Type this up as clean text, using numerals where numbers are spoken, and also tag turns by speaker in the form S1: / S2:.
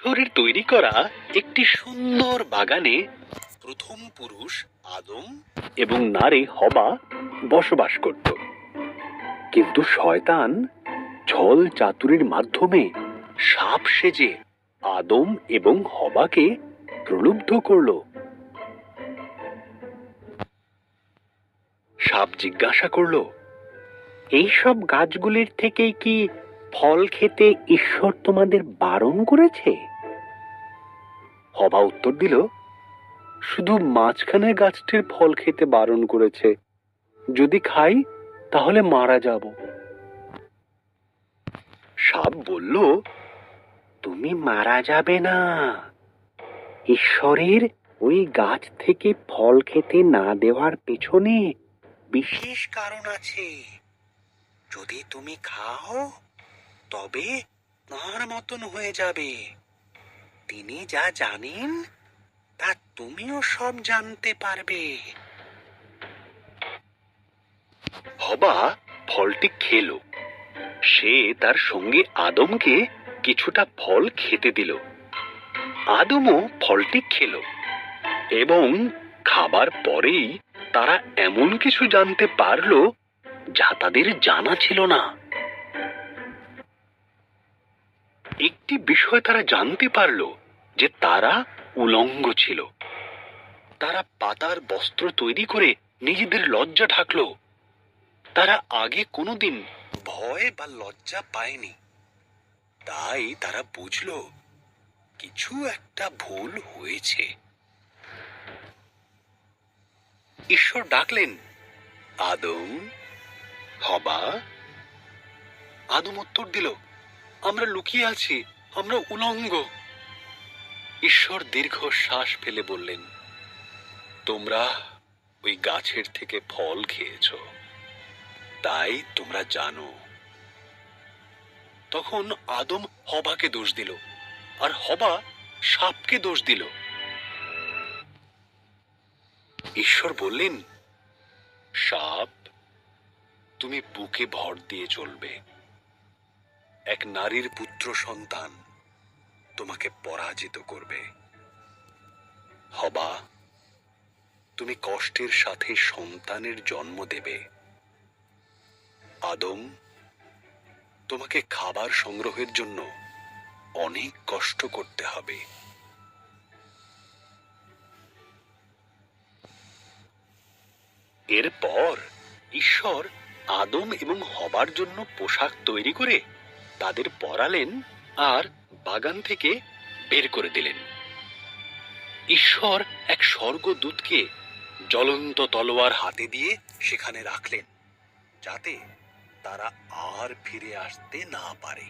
S1: শরীর তৈরি করা একটি সুন্দর বাগানে প্রথম পুরুষ আদম এবং নারী হবা বসবাস করত। কিন্তু শয়তান ছল চাতুরির মাধ্যমে সাপ সেজে আদম এবং হবাকে প্রলুব্ধ করল। সাপ জিজ্ঞাসা করল, এইসব গাছগুলির থেকে কি ফল খেতে ঈশ্বর তোমাদের বারণ করেছে? হবা উত্তর দিল, শুধু মাঝখানের গাছটির ফল খেতে বারণ করেছে, যদি খাই তাহলে মারা যাব। সাপ বলল, তুমি মারা যাবে না। ঈশ্বরের ওই গাছ থেকে ফল খেতে না দেওয়ার পেছনে বিশেষ কারণ আছে। যদি তুমি খাও তবে তার মতন হয়ে যাবে। তিনি যা জানেন তা তুমিও সব জানতে পারবে। হবা ফলটি খেলো। সে তার সঙ্গে আদমকে কিছুটা ফল খেতে দিল। আদমও ফলটি খেলো এবং খাবার পরেই তারা এমন কিছু জানতে পারল যা তাদের জানা ছিল না। একটি বিষয় তারা জানতে পারল যে তারা উলঙ্গ ছিল। তারা পাতার বস্ত্র তৈরি করে নিজেদের লজ্জা ঢাকল। তারা আগে কোনোদিন ভয় বা লজ্জা পায়নি। তাই তারা বুঝল কিছু একটা ভুল হয়েছে। ঈশ্বর ডাকলেন, আদম, হবা। আদম উত্তর দিল, আমরা লুকিয়ে আছি, আমরা উলঙ্গ। ঈশ্বর দীর্ঘ শ্বাস ফেলে বললেন, তোমরা ওই গাছের থেকে ফল খেয়েছ, তাই তোমরা জানো। তখন আদম হবাকে দোষ দিল, আর হবা সাপকে দোষ দিল। ঈশ্বর বললেন, সাপ, তুমি বুকে ভর দিয়ে চলবে। এক নারীর পুত্র সন্তান তোমাকে পরাজিত করবে। হবা, তুমি কষ্টের সাথে সন্তানের জন্ম দেবে। আদম, তোমাকে খাবার সংগ্রহের জন্য অনেক কষ্ট করতে হবে। এরপর ঈশ্বর আদম এবং হবার জন্য পোশাক তৈরি করে তাদের পরালেন আর বাগান থেকে বের করে দিলেন। ঈশ্বর এক স্বর্গদূতকে জ্বলন্ত তলোয়ার হাতে দিয়ে সেখানে রাখলেন, যাতে তারা আর ফিরে আসতে না পারে।